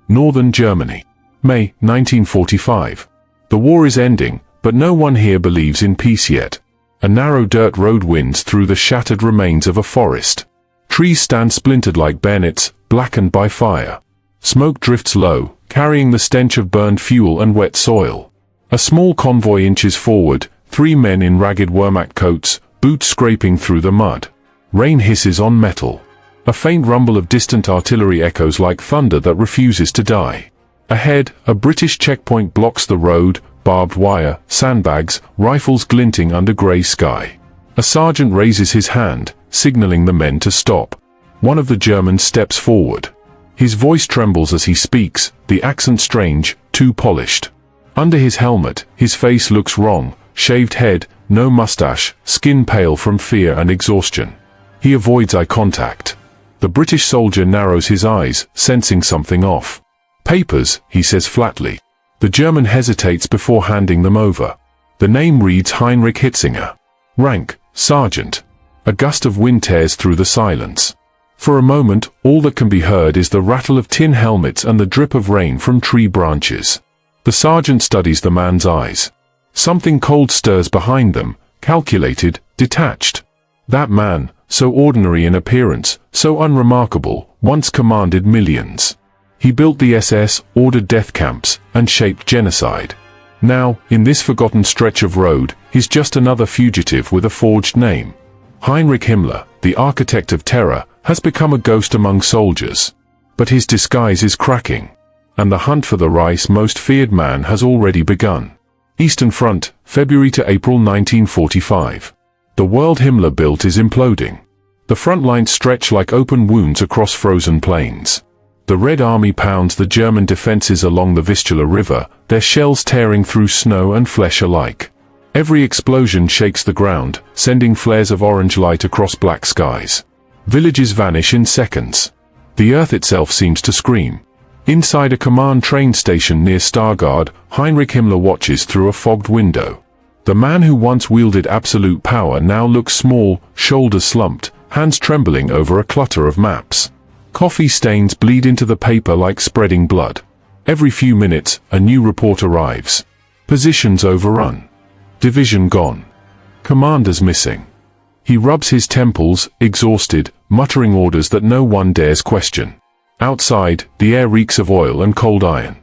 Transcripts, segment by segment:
Northern Germany. May 1945. The war is ending, but no one here believes in peace yet. A narrow dirt road winds through the shattered remains of a forest. Trees stand splintered like bayonets, blackened by fire. Smoke drifts low, carrying the stench of burned fuel and wet soil. A small convoy inches forward, 3 men in ragged Wehrmacht coats, boots scraping through the mud. Rain hisses on metal. A faint rumble of distant artillery echoes like thunder that refuses to die. Ahead, a British checkpoint blocks the road, barbed wire, sandbags, rifles glinting under grey sky. A sergeant raises his hand, signaling the men to stop. One of the Germans steps forward. His voice trembles as he speaks, the accent strange, too polished. Under his helmet, his face looks wrong, shaved head, no mustache, skin pale from fear and exhaustion. He avoids eye contact. The British soldier narrows his eyes, sensing something off. "Papers," he says flatly. The German hesitates before handing them over. The name reads Heinrich Hitzinger. Rank, sergeant. A gust of wind tears through the silence. For a moment, all that can be heard is the rattle of tin helmets and the drip of rain from tree branches. The sergeant studies the man's eyes. Something cold stirs behind them, calculated, detached. That man, so ordinary in appearance, so unremarkable, once commanded millions. He built the SS, ordered death camps, and shaped genocide. Now, in this forgotten stretch of road, he's just another fugitive with a forged name. Heinrich Himmler, the architect of terror, has become a ghost among soldiers. But his disguise is cracking. And the hunt for the Reich's most feared man has already begun. Eastern Front, February to April 1945. The world Himmler built is imploding. The front lines stretch like open wounds across frozen plains. The Red Army pounds the German defenses along the Vistula River, their shells tearing through snow and flesh alike. Every explosion shakes the ground, sending flares of orange light across black skies. Villages vanish in seconds. The earth itself seems to scream. Inside a command train station near Stargard, Heinrich Himmler watches through a fogged window. The man who once wielded absolute power now looks small, shoulders slumped, hands trembling over a clutter of maps. Coffee stains bleed into the paper like spreading blood. Every few minutes, a new report arrives. Positions overrun. Division gone. Commanders missing. He rubs his temples, exhausted, muttering orders that no one dares question. Outside, the air reeks of oil and cold iron.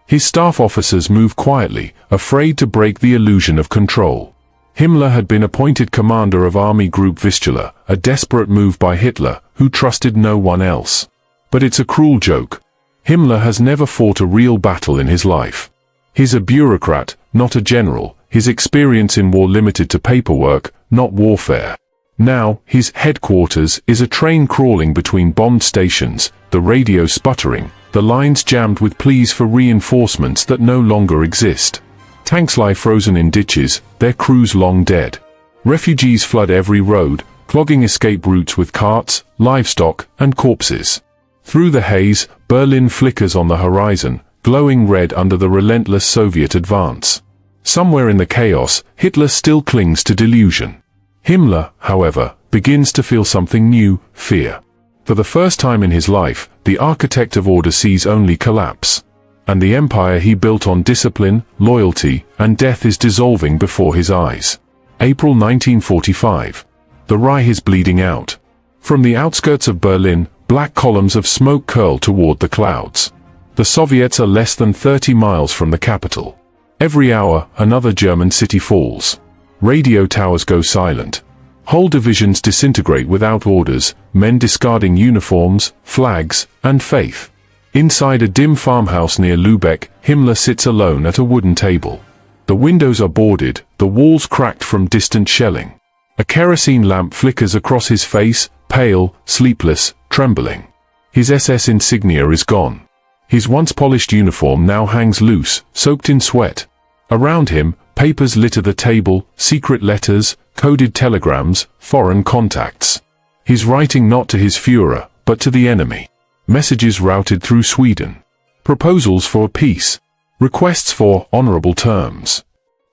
His staff officers move quietly, afraid to break the illusion of control. Himmler had been appointed commander of Army Group Vistula, a desperate move by Hitler, who trusted no one else. But it's a cruel joke. Himmler has never fought a real battle in his life. He's a bureaucrat, not a general, his experience in war limited to paperwork, not warfare. Now, his headquarters is a train crawling between bombed stations, the radio sputtering, the lines jammed with pleas for reinforcements that no longer exist. Tanks lie frozen in ditches, their crews long dead. Refugees flood every road, clogging escape routes with carts, livestock, and corpses. Through the haze, Berlin flickers on the horizon, glowing red under the relentless Soviet advance. Somewhere in the chaos, Hitler still clings to delusion. Himmler, however, begins to feel something new, fear. For the first time in his life, the architect of order sees only collapse. And the empire he built on discipline, loyalty, and death is dissolving before his eyes. April 1945. The Reich is bleeding out. From the outskirts of Berlin, black columns of smoke curl toward the clouds. The Soviets are less than 30 miles from the capital. Every hour, another German city falls. Radio towers go silent. Whole divisions disintegrate without orders, men discarding uniforms, flags, and faith. Inside a dim farmhouse near Lübeck, Himmler sits alone at a wooden table. The windows are boarded, the walls cracked from distant shelling. A kerosene lamp flickers across his face, pale, sleepless, trembling. His SS insignia is gone. His once polished uniform now hangs loose, soaked in sweat. Around him, papers litter the table, secret letters, coded telegrams, foreign contacts. He's writing not to his Führer, but to the enemy. Messages routed through Sweden. Proposals for peace. Requests for honorable terms.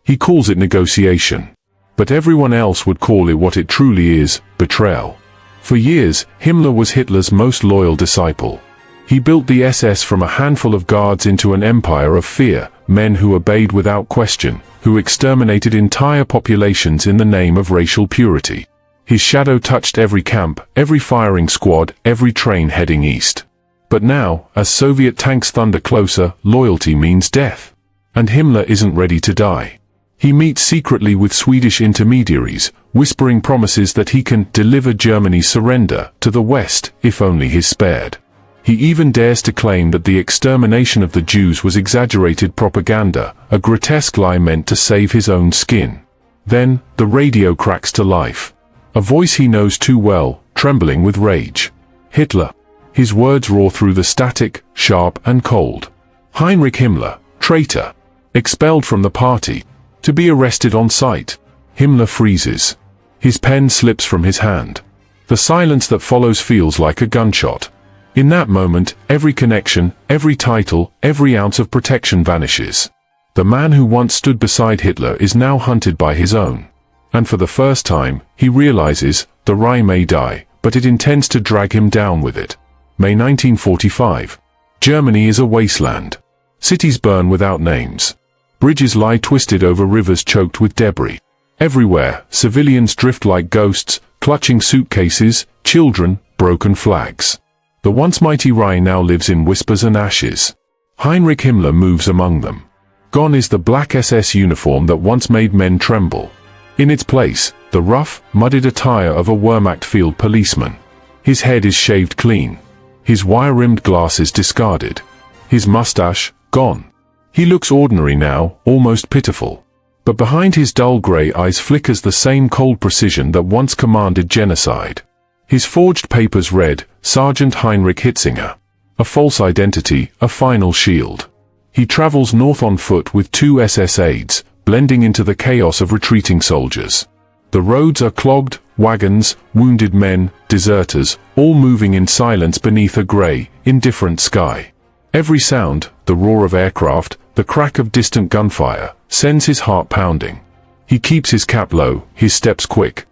He calls it negotiation. But everyone else would call it what it truly is, betrayal. For years, Himmler was Hitler's most loyal disciple. He built the SS from a handful of guards into an empire of fear, men who obeyed without question, who exterminated entire populations in the name of racial purity. His shadow touched every camp, every firing squad, every train heading east. But now, as Soviet tanks thunder closer, loyalty means death. And Himmler isn't ready to die. He meets secretly with Swedish intermediaries, whispering promises that he can deliver Germany's surrender to the West if only he's spared. He even dares to claim that the extermination of the Jews was exaggerated propaganda, a grotesque lie meant to save his own skin. Then, the radio cracks to life. A voice he knows too well, trembling with rage. Hitler. His words roar through the static, sharp and cold. Heinrich Himmler, traitor. Expelled from the party. To be arrested on sight. Himmler freezes. His pen slips from his hand. The silence that follows feels like a gunshot. In that moment, every connection, every title, every ounce of protection vanishes. The man who once stood beside Hitler is now hunted by his own. And for the first time, he realizes, the Reich may die, but it intends to drag him down with it. May 1945. Germany is a wasteland. Cities burn without names. Bridges lie twisted over rivers choked with debris. Everywhere, civilians drift like ghosts, clutching suitcases, children, broken flags. The once mighty Reich now lives in whispers and ashes. Heinrich Himmler moves among them. Gone is the black SS uniform that once made men tremble. In its place, the rough, mudded attire of a Wehrmacht field policeman. His head is shaved clean. His wire-rimmed glasses discarded. His mustache, gone. He looks ordinary now, almost pitiful. But behind his dull grey eyes flickers the same cold precision that once commanded genocide. His forged papers read, Sergeant Heinrich Hitzinger. A false identity, a final shield. He travels north on foot with 2 SS aides, blending into the chaos of retreating soldiers. The roads are clogged, wagons, wounded men, deserters, all moving in silence beneath a grey, indifferent sky. Every sound, the roar of aircraft, the crack of distant gunfire, sends his heart pounding. He keeps his cap low, his steps quick.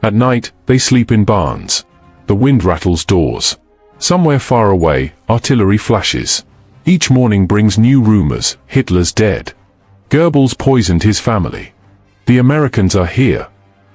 At night, they sleep in barns. The wind rattles doors. Somewhere far away, artillery flashes. Each morning brings new rumors, Hitler's dead. Goebbels poisoned his family. The Americans are here.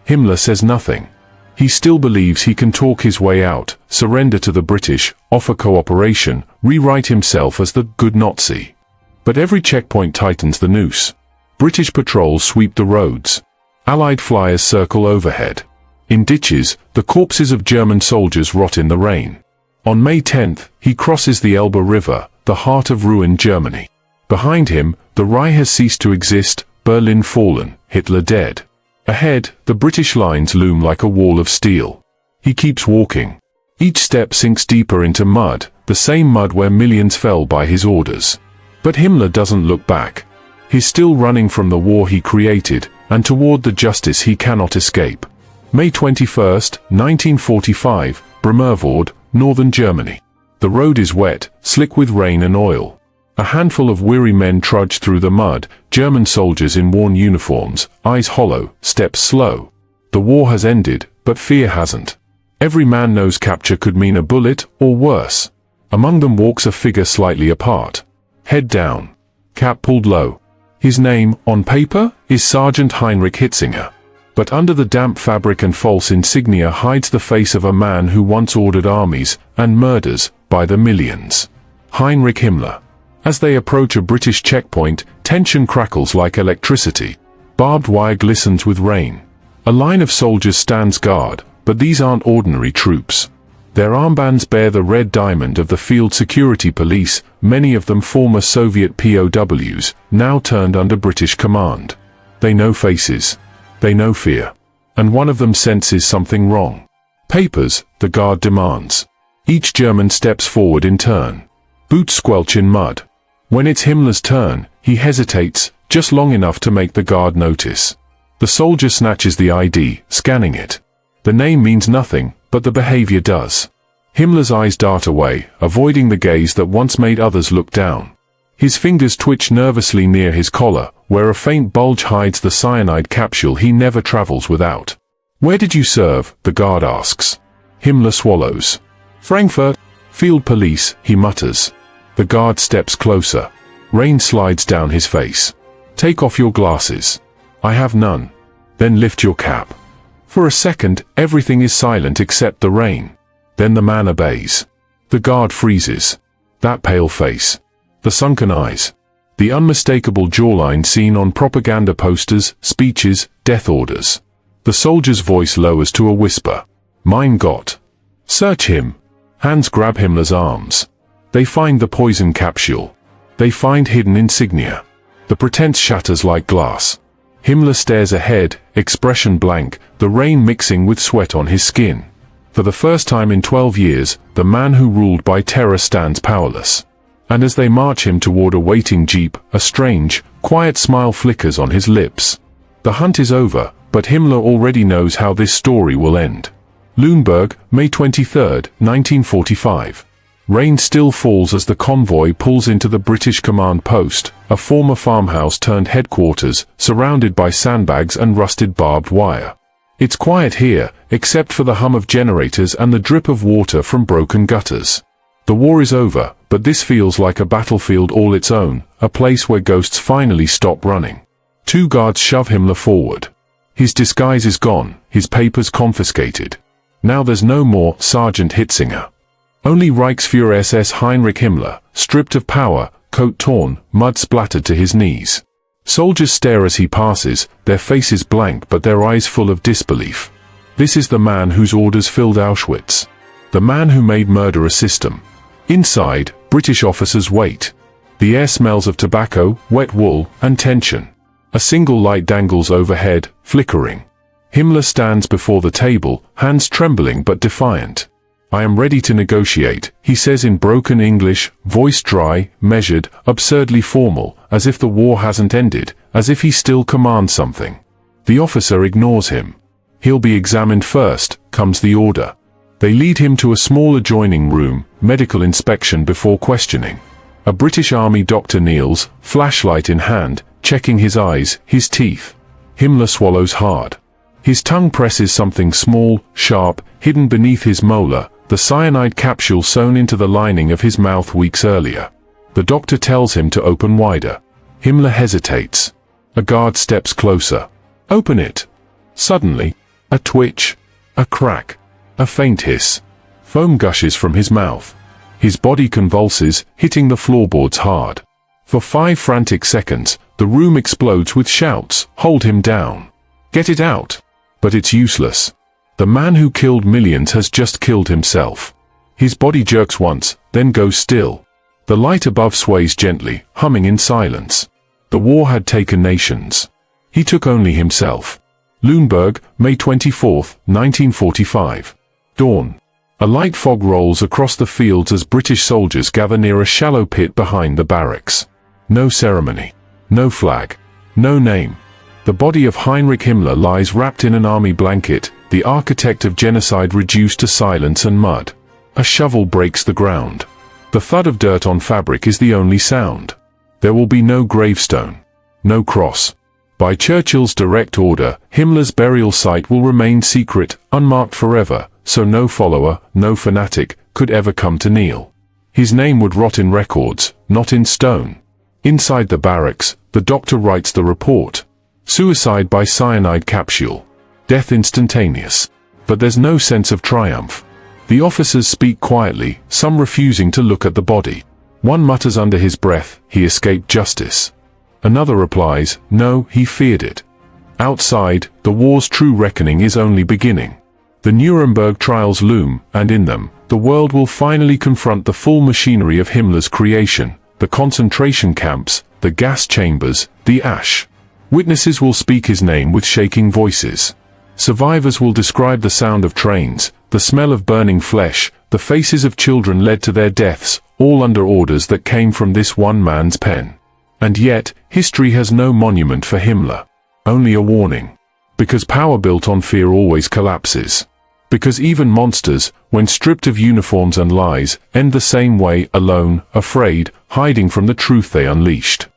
Himmler says nothing. He still believes he can talk his way out, surrender to the British, offer cooperation, rewrite himself as the good Nazi. But every checkpoint tightens the noose. British patrols sweep the roads. Allied flyers circle overhead. In ditches, the corpses of German soldiers rot in the rain. On May 10th, he crosses the Elbe River, the heart of ruined Germany. Behind him, the Reich has ceased to exist, Berlin fallen, Hitler dead. Ahead, the British lines loom like a wall of steel. He keeps walking. Each step sinks deeper into mud, the same mud where millions fell by his orders. But Himmler doesn't look back. He's still running from the war he created, and toward the justice he cannot escape. May 21st, 1945, Bremervord, northern Germany. The road is wet, slick with rain and oil. A handful of weary men trudge through the mud, German soldiers in worn uniforms, eyes hollow, steps slow. The war has ended, but fear hasn't. Every man knows capture could mean a bullet, or worse. Among them walks a figure slightly apart. Head down. Cap pulled low. His name, on paper, is Sergeant Heinrich Hitzinger. But under the damp fabric and false insignia hides the face of a man who once ordered armies, and murders, by the millions. Heinrich Himmler. As they approach a British checkpoint, tension crackles like electricity. Barbed wire glistens with rain. A line of soldiers stands guard, but these aren't ordinary troops. Their armbands bear the red diamond of the Field Security Police, many of them former Soviet POWs, now turned under British command. They know faces. They know fear. And one of them senses something wrong. Papers, the guard demands. Each German steps forward in turn. Boots squelch in mud. When it's Himmler's turn, he hesitates, just long enough to make the guard notice. The soldier snatches the ID, scanning it. The name means nothing, but the behavior does. Himmler's eyes dart away, avoiding the gaze that once made others look down. His fingers twitch nervously near his collar, where a faint bulge hides the cyanide capsule he never travels without. "Where did you serve?" the guard asks. Himmler swallows. "Frankfurt. Field police, he mutters. The guard steps closer. Rain slides down his face. Take off your glasses. I have none. Then lift your cap. For a second, everything is silent except the rain. Then the man obeys. The guard freezes. That pale face. The sunken eyes. The unmistakable jawline seen on propaganda posters, speeches, death orders. The soldier's voice lowers to a whisper. Mein Gott. Search him. Hands grab Himmler's arms. They find the poison capsule. They find hidden insignia. The pretense shatters like glass. Himmler stares ahead, expression blank, the rain mixing with sweat on his skin. For the first time in 12 years, the man who ruled by terror stands powerless. And as they march him toward a waiting jeep, a strange, quiet smile flickers on his lips. The hunt is over, but Himmler already knows how this story will end. Lüneburg, May 23, 1945. Rain still falls as the convoy pulls into the British command post, a former farmhouse turned headquarters, surrounded by sandbags and rusted barbed wire. It's quiet here, except for the hum of generators and the drip of water from broken gutters. The war is over, but this feels like a battlefield all its own, a place where ghosts finally stop running. Two guards shove Himmler forward. His disguise is gone, his papers confiscated. Now there's no more Sergeant Hitzinger. Only Reichsfuhrer SS Heinrich Himmler, stripped of power, coat torn, mud splattered to his knees. Soldiers stare as he passes, their faces blank but their eyes full of disbelief. This is the man whose orders filled Auschwitz. The man who made murder a system. Inside, British officers wait. The air smells of tobacco, wet wool, and tension. A single light dangles overhead, flickering. Himmler stands before the table, hands trembling but defiant. I am ready to negotiate, he says in broken English, voice dry, measured, absurdly formal, as if the war hasn't ended, as if he still commands something. The officer ignores him. He'll be examined first, comes the order. They lead him to a small adjoining room, medical inspection before questioning. A British Army doctor kneels, flashlight in hand, checking his eyes, his teeth. Himmler swallows hard. His tongue presses something small, sharp, hidden beneath his molar, the cyanide capsule sewn into the lining of his mouth weeks earlier. The doctor tells him to open wider. Himmler hesitates. A guard steps closer. Open it. Suddenly, a twitch, a crack, a faint hiss. Foam gushes from his mouth. His body convulses, hitting the floorboards hard. For 5 frantic seconds, the room explodes with shouts, "Hold him down! Get it out!" But it's useless. The man who killed millions has just killed himself. His body jerks once, then goes still. The light above sways gently, humming in silence. The war had taken nations. He took only himself. Lüneburg, May 24, 1945. Dawn. A light fog rolls across the fields as British soldiers gather near a shallow pit behind the barracks. No ceremony. No flag. No name. The body of Heinrich Himmler lies wrapped in an army blanket, the architect of genocide reduced to silence and mud. A shovel breaks the ground. The thud of dirt on fabric is the only sound. There will be no gravestone. No cross. By Churchill's direct order, Himmler's burial site will remain secret, unmarked forever, so no follower, no fanatic, could ever come to kneel. His name would rot in records, not in stone. Inside the barracks, the doctor writes the report. Suicide by cyanide capsule. Death instantaneous. But there's no sense of triumph. The officers speak quietly, some refusing to look at the body. One mutters under his breath, "He escaped justice." Another replies, "No, he feared it." Outside, the war's true reckoning is only beginning. The Nuremberg trials loom, and in them, the world will finally confront the full machinery of Himmler's creation, the concentration camps, the gas chambers, the ash. Witnesses will speak his name with shaking voices. Survivors will describe the sound of trains, the smell of burning flesh, the faces of children led to their deaths, all under orders that came from this one man's pen. And yet, history has no monument for Himmler. Only a warning. Because power built on fear always collapses. Because even monsters, when stripped of uniforms and lies, end the same way, alone, afraid, hiding from the truth they unleashed.